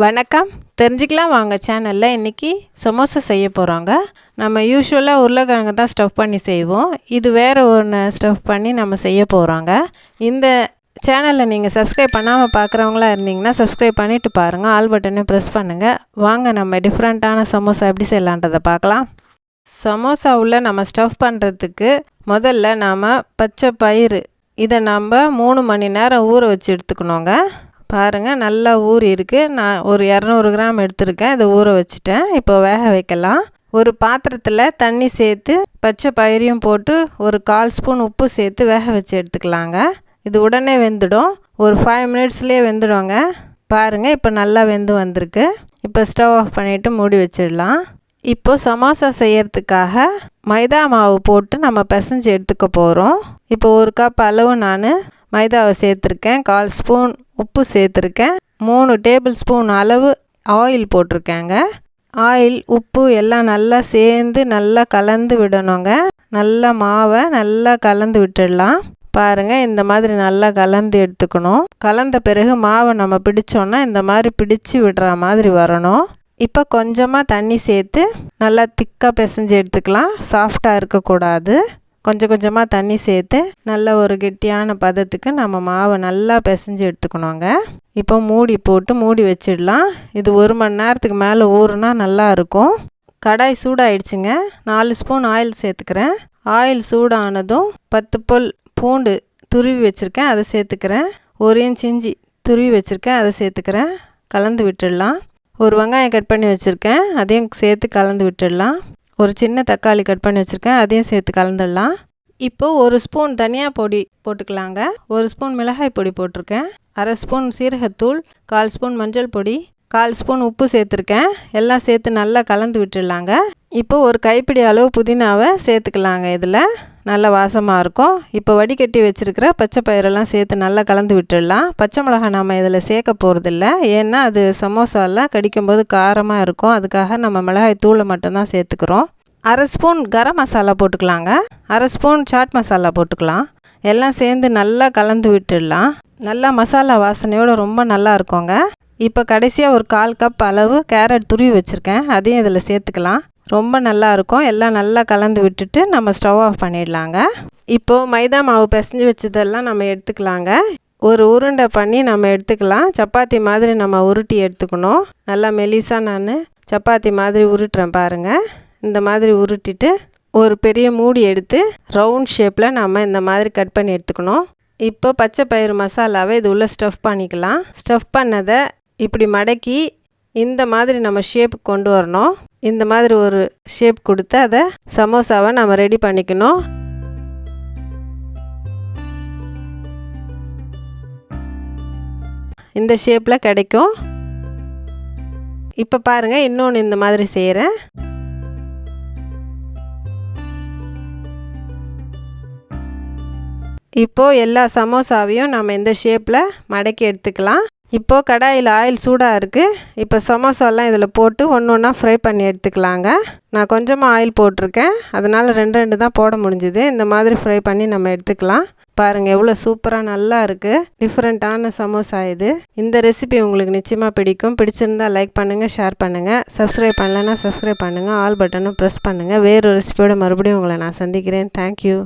வணக்கம். தெரிஞ்சுக்கலாம் வாங்க சேனலில் இன்றைக்கி சமோசா செய்ய போகிறோங்க. நம்ம யூஸ்வலாக உருளைக்கிழங்கு தான் ஸ்டஃப் பண்ணி செய்வோம். இது வேறு ஒன்று ஸ்டஃப் பண்ணி நம்ம செய்ய போகிறோங்க. இந்த சேனலில் நீங்கள் சப்ஸ்கிரைப் பண்ணாமல் பார்க்குறவங்களா இருந்தீங்கன்னா சப்ஸ்கிரைப் பண்ணிவிட்டு பாருங்கள். ஆல் பட்டனை ப்ரெஸ் பண்ணுங்கள். வாங்க நம்ம டிஃப்ரெண்ட்டான சமோசா எப்படி செய்யலான்றதை பார்க்கலாம். சமோசாவில் நம்ம ஸ்டஃப் பண்ணுறதுக்கு முதல்ல நாம் பச்சை பயிறு இதை நம்ம 3 மணி நேரம் ஊற வச்சு எடுத்துக்கணுங்க. பாருங்கள், நல்லா ஊறி இருக்குது. நான் ஒரு 200 கிராம் எடுத்துருக்கேன். இதை ஊற வச்சுட்டேன். இப்போ வேக வைக்கலாம். ஒரு பாத்திரத்தில் தண்ணி சேர்த்து பச்சை பயிரையும் போட்டு ஒரு 1/4 ஸ்பூன் உப்பு சேர்த்து வேக வச்சு எடுத்துக்கலாங்க. இது உடனே வெந்துடும். ஒரு 5 மினிட்ஸ்லேயே வெந்துடுங்க. பாருங்கள், இப்போ நல்லா வெந்து வந்திருக்கு. இப்போ ஸ்டவ் ஆஃப் பண்ணிவிட்டு மூடி வச்சிடலாம். இப்போது சமோசா செய்யறதுக்காக மைதா மாவு போட்டு நம்ம பிசைஞ்சு எடுத்துக்க போகிறோம். இப்போ 1 கப் அளவு நான் மைதாவை சேர்த்துருக்கேன். 1/4 ஸ்பூன் உப்பு சேர்த்துருக்கேன். 3 டேபிள் ஸ்பூன் அளவு ஆயில் போட்டிருக்கேங்க. ஆயில் உப்பு எல்லாம் நல்லா சேர்ந்து நல்லா கலந்து விடணுங்க. நல்லா மாவை நல்லா கலந்து விட்டுடலாம். பாருங்கள், இந்த மாதிரி நல்லா கலந்து எடுத்துக்கணும். கலந்த பிறகு மாவை நம்ம பிடிச்சோன்னா இந்த மாதிரி பிடிச்சி விடுற மாதிரி வரணும். இப்போ கொஞ்சமாக தண்ணி சேர்த்து நல்லா திக்காக பிசைஞ்சு எடுத்துக்கலாம். சாஃப்டாக இருக்கக்கூடாது. கொஞ்சம் கொஞ்சமாக தண்ணி சேர்த்து நல்ல ஒரு கெட்டியான பதத்துக்கு நம்ம மாவை நல்லா பிசைஞ்சு எடுத்துக்கணுங்க. இப்போ மூடி போட்டு மூடி வச்சிடலாம். இது 1 மணி நேரத்துக்கு மேலே ஊறுனா நல்லா இருக்கும். கடாய் சூடாயிடுச்சுங்க. 4 ஸ்பூன் ஆயில் சேர்த்துக்கிறேன். ஆயில் சூடானதும் 10 பல் பூண்டு துருவி வச்சுருக்கேன், அதை சேர்த்துக்கிறேன். 1 இன்ச் இஞ்சி துருவி வச்சுருக்கேன், அதை சேர்த்துக்கிறேன். கலந்து விட்டுடலாம். ஒரு வெங்காயம் கட் பண்ணி வச்சுருக்கேன், அதையும் சேர்த்து கலந்து விட்டுடலாம். ஒரு சின்ன தக்காளி கட் பண்ணி வச்சுருக்கேன், அதையும் சேர்த்து கலந்துடலாம். இப்போது 1 ஸ்பூன் தனியா பொடி போட்டுக்கலாங்க. 1 ஸ்பூன் மிளகாய் பொடி போட்டிருக்கேன். 1/2 ஸ்பூன் சீரகத்தூள், 1/4 ஸ்பூன் மஞ்சள் பொடி, 1/4 ஸ்பூன் உப்பு சேர்த்துருக்கேன். எல்லாம் சேர்த்து நல்லா கலந்து விட்டுடலாங்க. இப்போ ஒரு கைப்பிடி அளவு புதினாவை சேர்த்துக்கலாங்க. இதில் நல்ல வாசமாக இருக்கும். இப்போ வடிகட்டி வச்சுருக்கிற பச்சை பயிரெல்லாம் சேர்த்து நல்லா கலந்து விட்டுடலாம். பச்சை மிளகாய் நம்ம இதில் சேர்க்க போகிறதில்ல, ஏன்னா அது சமோசாவில் கடிக்கும்போது காரமாக இருக்கும். அதுக்காக நம்ம மிளகாய் தூளை மட்டும்தான் சேர்த்துக்கிறோம். 1/2 ஸ்பூன் கரம் மசாலா போட்டுக்கலாங்க. 1/2 ஸ்பூன் சாட் மசாலா போட்டுக்கலாம். எல்லாம் சேர்ந்து நல்லா கலந்து விட்டுடலாம். நல்லா மசாலா வாசனையோடு ரொம்ப நல்லா இருக்குங்க. இப்போ கடைசியாக ஒரு 1/4 கப் அளவு கேரட் துருவி வச்சுருக்கேன், அதையும் இதில் சேர்த்துக்கலாம். ரொம்ப நல்லா இருக்கும். எல்லாம் நல்லா கலந்து விட்டுட்டு நம்ம ஸ்டவ் ஆஃப் பண்ணிடலாங்க. இப்போது மைதா மாவு பிசைஞ்சு வச்சதெல்லாம் நம்ம எடுத்துக்கலாங்க. ஒரு உருண்டை பண்ணி நம்ம எடுத்துக்கலாம். சப்பாத்தி மாதிரி நம்ம உருட்டி எடுத்துக்கணும். நல்லா மெலிசாக நான் சப்பாத்தி மாதிரி உருட்டுறேன் பாருங்கள். இந்த மாதிரி உருட்டிட்டு ஒரு பெரிய மூடி எடுத்து ரவுண்ட் ஷேப்பில் நம்ம இந்த மாதிரி கட் பண்ணி எடுத்துக்கணும். இப்போ பச்சை பயிறு மசாலாவை இது உள்ளே ஸ்டஃப் பண்ணிக்கலாம். ஸ்டஃப் பண்ணதை இப்படி மடக்கி இந்த மாதிரி நம்ம ஷேப் கொண்டு வரணும். இந்த மாதிரி ஒரு ஷேப் கொடுத்து அதை சமோசாவை நம்ம ரெடி பண்ணிக்கணும். இந்த ஷேப்பில் கிடைக்கும். இப்போ பாருங்கள், இன்னொன்று இந்த மாதிரி செய்கிறேன். இப்போது எல்லா சமோசாவையும் நம்ம இந்த ஷேப்பில் மடக்கி எடுத்துக்கலாம். இப்போது கடாயில் ஆயில் சூடாக இருக்குது. இப்போ சமோசாலாம் இதில் போட்டு ஒன்று ஒன்றா ஃப்ரை பண்ணி எடுத்துக்கலாங்க. நான் கொஞ்சமாக ஆயில் போட்டிருக்கேன், அதனால் 2 தான் போட முடிஞ்சுது. இந்த மாதிரி ஃப்ரை பண்ணி நம்ம எடுத்துக்கலாம். பாருங்கள், எவ்வளோ சூப்பராக நல்லா இருக்குது. டிஃப்ரெண்ட்டான சமோசா இது. இந்த ரெசிபி உங்களுக்கு நிச்சயமாக பிடிக்கும். பிடிச்சிருந்தால் லைக் பண்ணுங்கள், ஷேர் பண்ணுங்கள். சப்ஸ்கிரைப் பண்ணலைன்னா சப்ஸ்கிரைப் பண்ணுங்கள். ஆல் பட்டனை ப்ரெஸ் பண்ணுங்கள். வேறு ரெசிபியோட மறுபடியும் உங்களை நான் சந்திக்கிறேன். தேங்க்யூ.